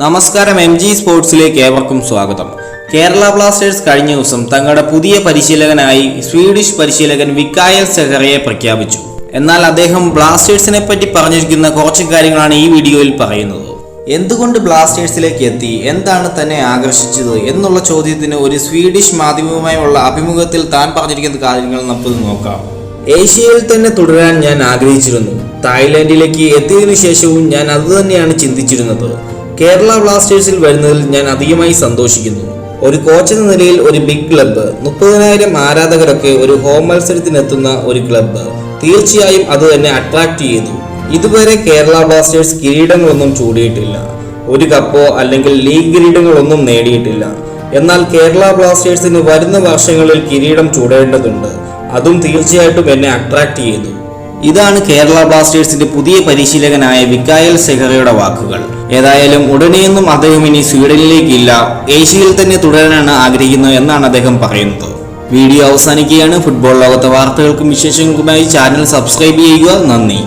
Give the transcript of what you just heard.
നമസ്കാരം, M G സ്പോർട്സിലേക്ക് ഏവർക്കും സ്വാഗതം. കേരള ബ്ലാസ്റ്റേഴ്സ് കഴിഞ്ഞ ദിവസം തങ്ങളുടെ പുതിയ പരിശീലകനായി സ്വീഡിഷ് പരിശീലകൻ മിക്കായൽ സെഹറയെ പ്രഖ്യാപിച്ചു. എന്നാൽ അദ്ദേഹം ബ്ലാസ്റ്റേഴ്സിനെ പറ്റി പറഞ്ഞിരിക്കുന്ന കുറച്ച് കാര്യങ്ങളാണ് ഈ വീഡിയോയിൽ പറയുന്നത്. എന്തുകൊണ്ട് ബ്ലാസ്റ്റേഴ്സിലേക്ക് എത്തി, എന്താണ് തന്നെ ആകർഷിച്ചത് എന്നുള്ള ചോദ്യത്തിന് ഒരു സ്വീഡിഷ് മാധ്യമവുമായുള്ള അഭിമുഖത്തിൽ താൻ പറഞ്ഞിരിക്കുന്ന കാര്യങ്ങൾ നമുക്ക് നോക്കാം. ഏഷ്യയിൽ തന്നെ തുടരാൻ ഞാൻ ആഗ്രഹിച്ചിരുന്നു. തായ്ലാൻഡിലേക്ക് എത്തിയതിനു ശേഷവും ഞാൻ അതുതന്നെയാണ് ചിന്തിച്ചിരുന്നത്. കേരള ബ്ലാസ്റ്റേഴ്സിൽ വരുന്നതിൽ ഞാൻ അധികമായി സന്തോഷിക്കുന്നു. ഒരു കോച്ച് എന്ന നിലയിൽ ഒരു ബിഗ് ക്ലബ്ബ്, 30,000 ആരാധകരൊക്കെ ഒരു ഹോം മത്സരത്തിനെത്തുന്ന ഒരു ക്ലബ്ബ്, തീർച്ചയായും അത് തന്നെ അട്രാക്ട് ചെയ്തു. ഇതുവരെ കേരള ബ്ലാസ്റ്റേഴ്സ് കിരീടങ്ങളൊന്നും ചൂടിയിട്ടില്ല, ഒരു കപ്പോ അല്ലെങ്കിൽ ലീഗ് കിരീടങ്ങളൊന്നും നേടിയിട്ടില്ല. എന്നാൽ കേരള ബ്ലാസ്റ്റേഴ്സിന് വരുന്ന വർഷങ്ങളിൽ കിരീടം ചൂടേണ്ടതുണ്ട്, അതും തീർച്ചയായിട്ടും എന്നെ അട്രാക്ട് ചെയ്തു. ഇതാണ് കേരള ബ്ലാസ്റ്റേഴ്സിന്റെ പുതിയ പരിശീലകനായ മിക്കായൽ സെഹറയുടെ വാക്കുകൾ. ഏതായാലും ഉടനെയൊന്നും അദ്ദേഹം ഇനി സ്വീഡനിലേക്കില്ല, ഏഷ്യയിൽ തന്നെ തുടരാനാണ് ആഗ്രഹിക്കുന്നത് എന്നാണ് അദ്ദേഹം പറയുന്നത്. വീഡിയോ അവസാനിക്കുകയാണ്. ഫുട്ബോൾ ലോകത്തെ വാർത്തകൾക്കും വിശേഷങ്ങൾക്കുമായി ചാനൽ സബ്സ്ക്രൈബ് ചെയ്യുക. നന്ദി.